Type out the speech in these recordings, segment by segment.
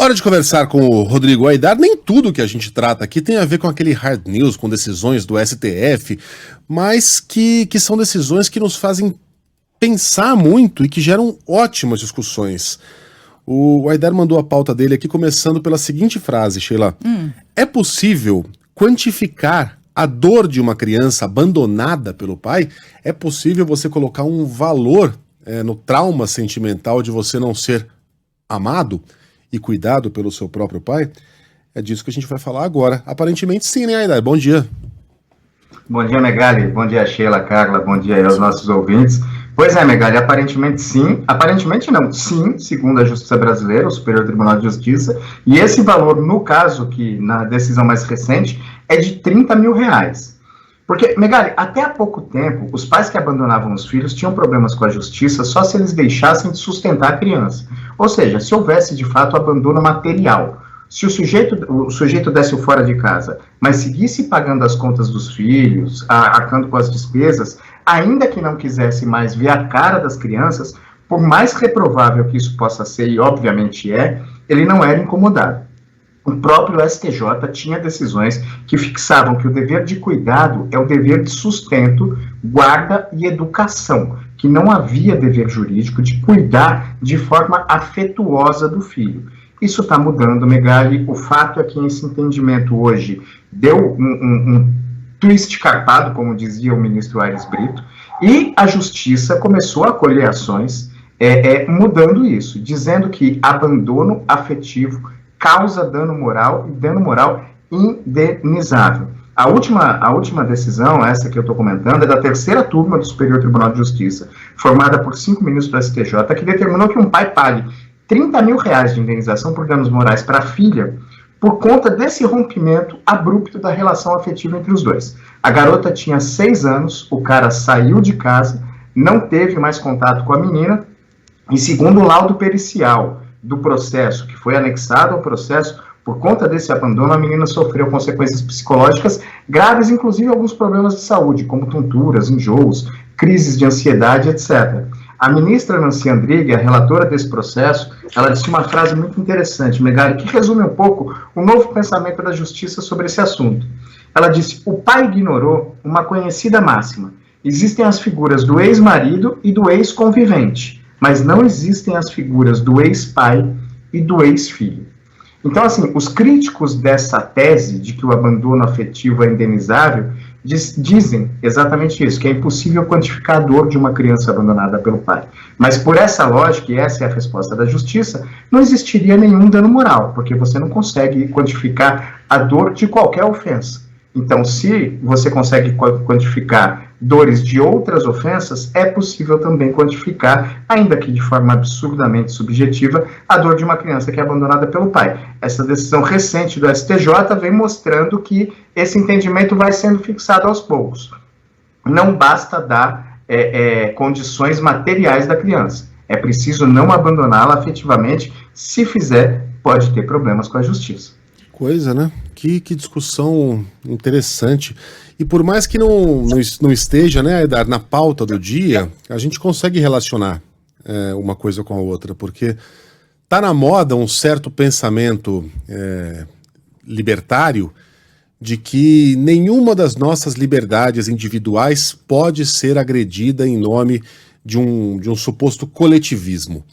Hora de conversar com o Rodrigo Aidar. Nem tudo que a gente trata aqui tem a ver com aquele hard news, com decisões do STF, mas que são decisões que nos fazem pensar muito e que geram ótimas discussões. O Aidar mandou a pauta dele aqui começando pela seguinte frase, Sheila. É possível quantificar a dor de uma criança abandonada pelo pai? É possível você colocar um valor no trauma sentimental de você não ser amado e cuidado pelo seu próprio pai? É disso que a gente vai falar agora. Aparentemente sim, né, Aidar? Bom dia. Bom dia, Megali. Bom dia, Sheila, Carla. Bom dia aí aos nossos ouvintes. Pois é, Megali, aparentemente sim. Aparentemente não, sim, segundo a Justiça Brasileira, o Superior Tribunal de Justiça. E esse valor, no caso, que na decisão mais recente, é de R$30 mil. Porque, Megali, até há pouco tempo, os pais que abandonavam os filhos tinham problemas com a justiça só se eles deixassem de sustentar a criança. Ou seja, se houvesse, de fato, abandono material. Se o sujeito desse o fora de casa, mas seguisse pagando as contas dos filhos, arcando com as despesas, ainda que não quisesse mais ver a cara das crianças, por mais reprovável que isso possa ser, e obviamente é, ele não era incomodado. O próprio STJ tinha decisões que fixavam que o dever de cuidado é o dever de sustento, guarda e educação, que não havia dever jurídico de cuidar de forma afetuosa do filho. Isso está mudando, Megali. O fato é que esse entendimento hoje deu um twist carpado, como dizia o ministro Aires Brito, e a justiça começou a colher ações mudando isso, dizendo que abandono afetivo causa dano moral e dano moral indenizável. A última decisão, essa que eu estou comentando, é da terceira turma do Superior Tribunal de Justiça, formada por 5 ministros do STJ, que determinou que um pai pague R$30 mil de indenização por danos morais para a filha por conta desse rompimento abrupto da relação afetiva entre os dois. A garota tinha 6 anos, o cara saiu de casa, não teve mais contato com a menina, e segundo o laudo pericial do processo, que foi anexado ao processo, por conta desse abandono, a menina sofreu consequências psicológicas graves, inclusive alguns problemas de saúde, como tonturas, enjoos, crises de ansiedade, etc. A ministra Nancy Andrighi, a relatora desse processo, ela disse uma frase muito interessante, Megali, que resume um pouco o novo pensamento da justiça sobre esse assunto. Ela disse: o pai ignorou uma conhecida máxima. Existem as figuras do ex-marido e do ex-convivente, mas não existem as figuras do ex-pai e do ex-filho. Então, assim, os críticos dessa tese de que o abandono afetivo é indenizável dizem exatamente isso, que é impossível quantificar a dor de uma criança abandonada pelo pai. Mas por essa lógica, e essa é a resposta da justiça, não existiria nenhum dano moral, porque você não consegue quantificar a dor de qualquer ofensa. Então, se você consegue quantificar dores de outras ofensas, é possível também quantificar, ainda que de forma absurdamente subjetiva, a dor de uma criança que é abandonada pelo pai. Essa decisão recente do STJ vem mostrando que esse entendimento vai sendo fixado aos poucos. Não basta dar condições materiais da criança. É preciso não abandoná-la afetivamente. Se fizer, pode ter problemas com a justiça. Coisa, né? Que discussão interessante. E por mais que não esteja, né, Aidar, na pauta do dia, a gente consegue relacionar uma coisa com a outra, porque tá na moda um certo pensamento libertário de que nenhuma das nossas liberdades individuais pode ser agredida em nome de um suposto coletivismo.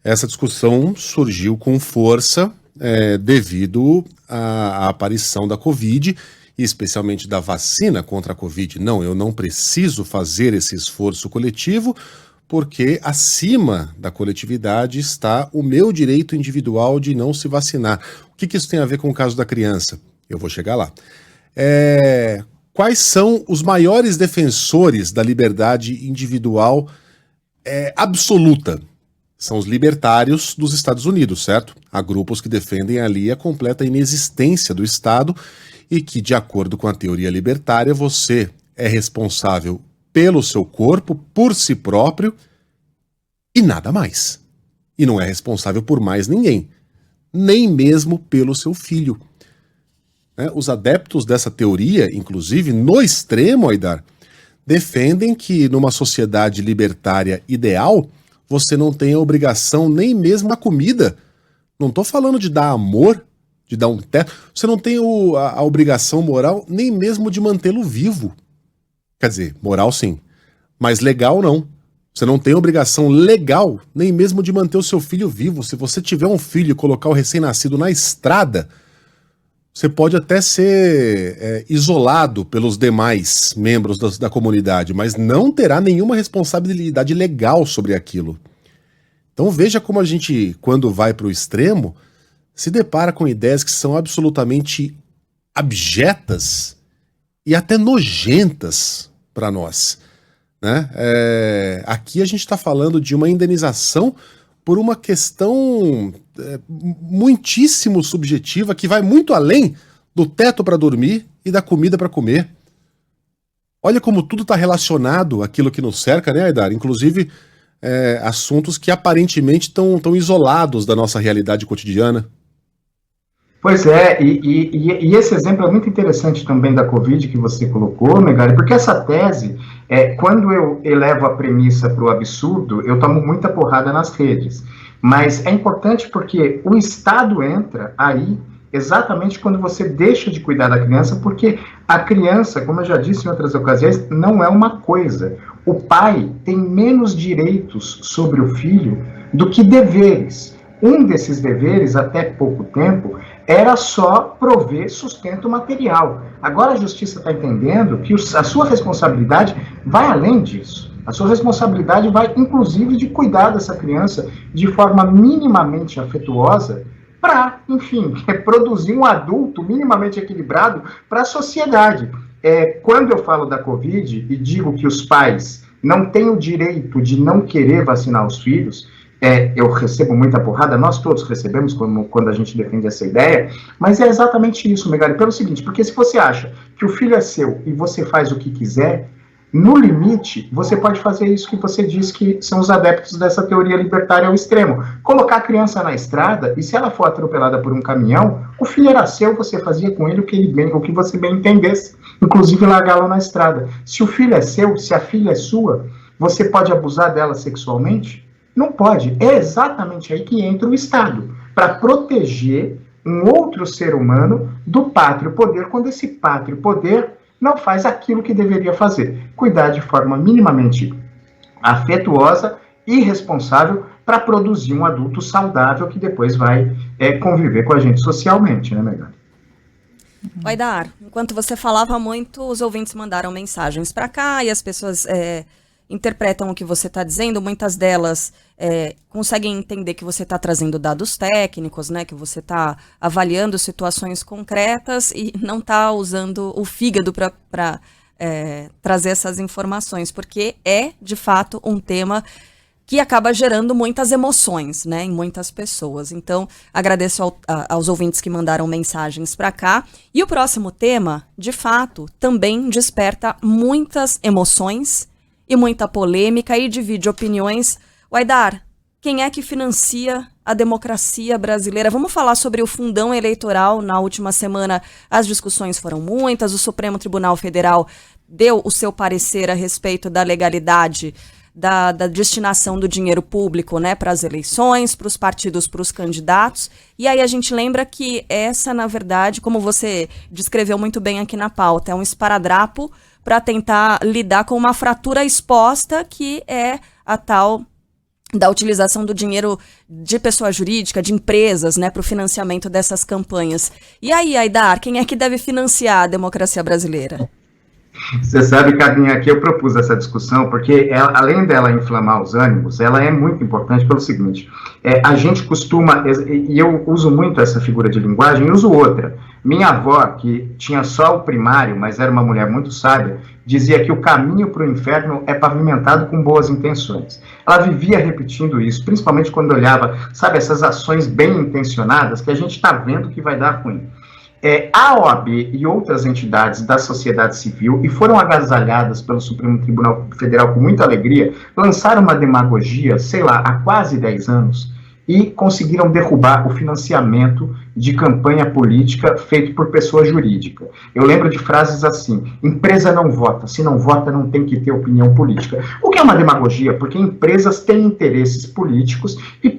Essa discussão surgiu com força devido à aparição da Covid, e especialmente da vacina contra a Covid. Não, eu não preciso fazer esse esforço coletivo, porque acima da coletividade está o meu direito individual de não se vacinar. O que isso tem a ver com o caso da criança? Eu vou chegar lá. Quais são os maiores defensores da liberdade individual absoluta? São os libertários dos Estados Unidos, certo? Há grupos que defendem ali a completa inexistência do Estado e que, de acordo com a teoria libertária, você é responsável pelo seu corpo, por si próprio e nada mais. E não é responsável por mais ninguém, nem mesmo pelo seu filho. Os adeptos dessa teoria, inclusive no extremo, Aidar, defendem que numa sociedade libertária ideal, você não tem a obrigação nem mesmo a comida, Não estou falando de dar amor, de dar um teto. Você não tem a obrigação moral nem mesmo de mantê-lo vivo. Quer dizer, moral sim, mas legal não. Você não tem obrigação legal nem mesmo de manter o seu filho vivo. Se você tiver um filho e colocar o recém-nascido na estrada, você pode até ser isolado pelos demais membros da comunidade, mas não terá nenhuma responsabilidade legal sobre aquilo. Então veja como a gente, quando vai para o extremo, se depara com ideias que são absolutamente abjetas e até nojentas para nós, né? Aqui a gente está falando de uma indenização por uma questão muitíssimo subjetiva, que vai muito além do teto para dormir e da comida para comer. Olha como tudo está relacionado àquilo que nos cerca, né, Aidar? Inclusive assuntos que aparentemente estão isolados da nossa realidade cotidiana. Pois é, e esse exemplo é muito interessante também da Covid que você colocou, Megali, porque essa tese, quando eu elevo a premissa para o absurdo, eu tomo muita porrada nas redes. Mas é importante porque o Estado entra aí exatamente quando você deixa de cuidar da criança, porque a criança, como eu já disse em outras ocasiões, não é uma coisa. O pai tem menos direitos sobre o filho do que deveres. Um desses deveres, até pouco tempo, era só prover sustento material. Agora a justiça está entendendo que a sua responsabilidade vai além disso. A sua responsabilidade vai, inclusive, de cuidar dessa criança de forma minimamente afetuosa para, enfim, produzir um adulto minimamente equilibrado para a sociedade. Quando eu falo da Covid e digo que os pais não têm o direito de não querer vacinar os filhos, eu recebo muita porrada, nós todos recebemos quando a gente defende essa ideia, mas é exatamente isso, Megali, pelo seguinte, porque se você acha que o filho é seu e você faz o que quiser, no limite, você pode fazer isso que você diz que são os adeptos dessa teoria libertária ao extremo. Colocar a criança na estrada, e se ela for atropelada por um caminhão, o filho era seu, você fazia com ele o que você bem entendesse, inclusive largá-lo na estrada. Se o filho é seu, se a filha é sua, você pode abusar dela sexualmente? Não pode. É exatamente aí que entra o Estado, para proteger um outro ser humano do pátrio poder, quando esse pátrio poder não faz aquilo que deveria fazer. Cuidar de forma minimamente afetuosa e responsável para produzir um adulto saudável que depois vai conviver com a gente socialmente, né, Megali? Aidar, enquanto você falava muito, os ouvintes mandaram mensagens para cá e as pessoas interpretam o que você está dizendo, muitas delas conseguem entender que você está trazendo dados técnicos, né, que você está avaliando situações concretas e não está usando o fígado para trazer essas informações, porque é, de fato, um tema que acaba gerando muitas emoções, né, em muitas pessoas. Então, agradeço aos ouvintes que mandaram mensagens para cá. E o próximo tema, de fato, também desperta muitas emoções e muita polêmica e divide opiniões. Aidar, quem é que financia a democracia brasileira? Vamos falar sobre o fundão eleitoral. Na última semana as discussões foram muitas, o Supremo Tribunal Federal deu o seu parecer a respeito da legalidade da destinação do dinheiro público, né, para as eleições, para os partidos, para os candidatos. E aí a gente lembra que essa, na verdade, como você descreveu muito bem aqui na pauta, é um esparadrapo para tentar lidar com uma fratura exposta que é a tal da utilização do dinheiro de pessoa jurídica, de empresas, né, para o financiamento dessas campanhas. E aí, Aidar, quem é que deve financiar a democracia brasileira? Você sabe, Carlinha, que eu propus essa discussão porque, além dela inflamar os ânimos, ela é muito importante pelo seguinte, a gente costuma, e eu uso muito essa figura de linguagem, e uso outra. Minha avó, que tinha só o primário, mas era uma mulher muito sábia, dizia que o caminho para o inferno é pavimentado com boas intenções. Ela vivia repetindo isso, principalmente quando olhava, sabe, essas ações bem intencionadas que a gente está vendo que vai dar ruim. A OAB e outras entidades da sociedade civil, e foram agasalhadas pelo Supremo Tribunal Federal com muita alegria, lançaram uma demagogia, sei lá, há quase 10 anos, e conseguiram derrubar o financiamento de campanha política feito por pessoa jurídica. Eu lembro de frases assim: empresa não vota, se não vota não tem que ter opinião política. O que é uma demagogia, porque empresas têm interesses políticos e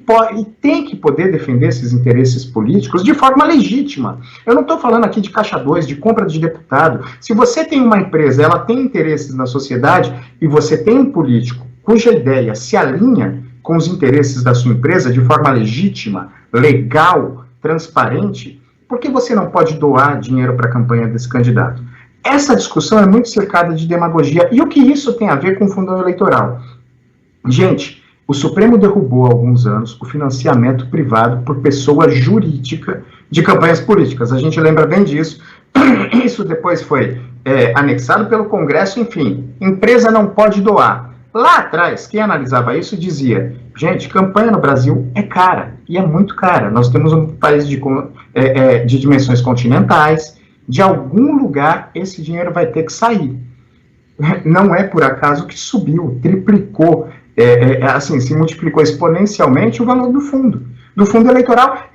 têm que poder defender esses interesses políticos de forma legítima. Eu não estou falando aqui de caixa 2, de compra de deputado. Se você tem uma empresa, ela tem interesses na sociedade e você tem um político cuja ideia se alinha com os interesses da sua empresa de forma legítima, legal, transparente, por que você não pode doar dinheiro para a campanha desse candidato? Essa discussão é muito cercada de demagogia. E o que isso tem a ver com o fundão eleitoral? Gente, o Supremo derrubou há alguns anos o financiamento privado por pessoa jurídica de campanhas políticas. A gente lembra bem disso. Isso depois foi anexado pelo Congresso, enfim. Empresa não pode doar. Lá atrás, quem analisava isso dizia: gente, campanha no Brasil é cara, e é muito cara. Nós temos um país de dimensões continentais, de algum lugar esse dinheiro vai ter que sair. Não é por acaso que subiu, triplicou, assim, se multiplicou exponencialmente o valor do fundo eleitoral,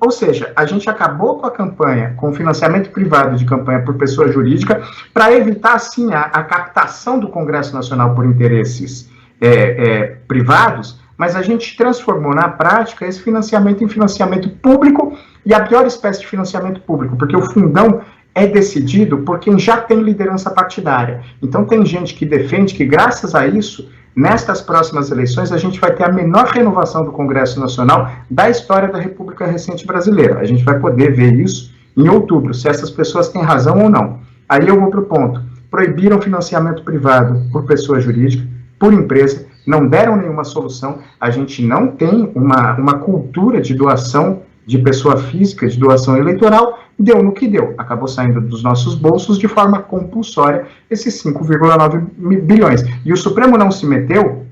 ou seja, a gente acabou com a campanha, com o financiamento privado de campanha por pessoa jurídica, para evitar, assim, a captação do Congresso Nacional por interesses privados, mas a gente transformou na prática esse financiamento em financiamento público, e a pior espécie de financiamento público, porque o fundão é decidido por quem já tem liderança partidária. Então tem gente que defende que, graças a isso, nestas próximas eleições, a gente vai ter a menor renovação do Congresso Nacional da história da República recente brasileira. A gente vai poder ver isso em outubro, se essas pessoas têm razão ou não. Aí eu vou para o ponto. Proibiram financiamento privado por pessoa jurídica, por empresa, não deram nenhuma solução. A gente não tem uma cultura de doação de pessoa física, de doação eleitoral. Deu no que deu. Acabou saindo dos nossos bolsos de forma compulsória esses 5,9 bilhões. E o Supremo não se meteu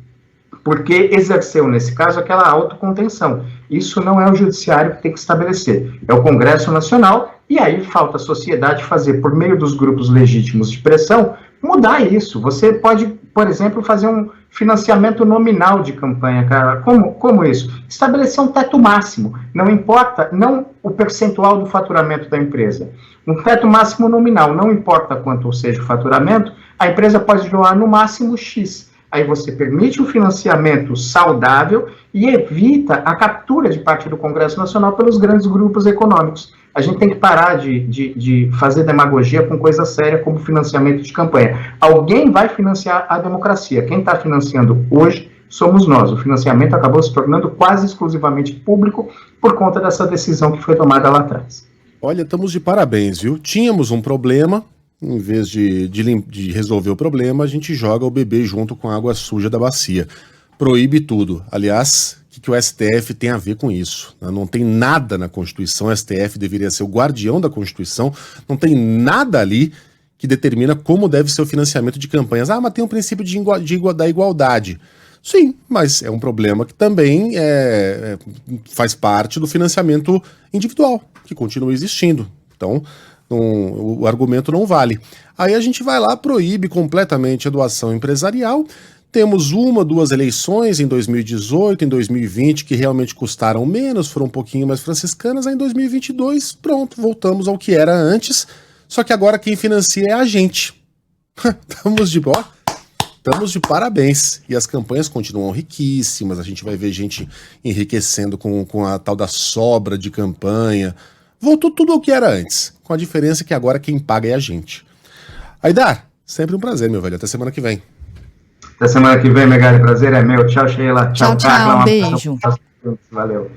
porque exerceu, nesse caso, aquela autocontenção. Isso não é o Judiciário que tem que estabelecer. É o Congresso Nacional, e aí falta a sociedade fazer, por meio dos grupos legítimos de pressão, mudar isso. Você pode, por exemplo, fazer um financiamento nominal de campanha, cara. Como isso? Estabelecer um teto máximo. Não importa, não o percentual do faturamento da empresa. Um teto máximo nominal, não importa quanto seja o faturamento, a empresa pode doar no máximo X. Aí você permite um financiamento saudável e evita a captura de parte do Congresso Nacional pelos grandes grupos econômicos. A gente tem que parar de fazer demagogia com coisa séria como financiamento de campanha. Alguém vai financiar a democracia. Quem está financiando hoje somos nós. O financiamento acabou se tornando quase exclusivamente público por conta dessa decisão que foi tomada lá atrás. Olha, estamos de parabéns, viu? Tínhamos um problema, em vez de resolver o problema, a gente joga o bebê junto com a água suja da bacia. Proíbe tudo. Aliás, o que o STF tem a ver com isso? Não tem nada na Constituição, o STF deveria ser o guardião da Constituição, não tem nada ali que determina como deve ser o financiamento de campanhas. Ah, mas tem um princípio da igualdade. Sim, mas é um problema que também faz parte do financiamento individual, que continua existindo. Então, o argumento não vale. Aí a gente vai lá, proíbe completamente a doação empresarial. Temos 1, 2 eleições em 2018, em 2020, que realmente custaram menos, foram um pouquinho mais franciscanas. Aí em 2022, pronto, voltamos ao que era antes, só que agora quem financia é a gente. Estamos de parabéns. E as campanhas continuam riquíssimas, a gente vai ver gente enriquecendo com a tal da sobra de campanha. Voltou tudo ao que era antes, com a diferença que agora quem paga é a gente. Aidar, sempre um prazer, meu velho. Até semana que vem. Até semana que vem, Megali. Prazer é meu. Tchau, Sheila. Tchau, Carla. beijo. Valeu.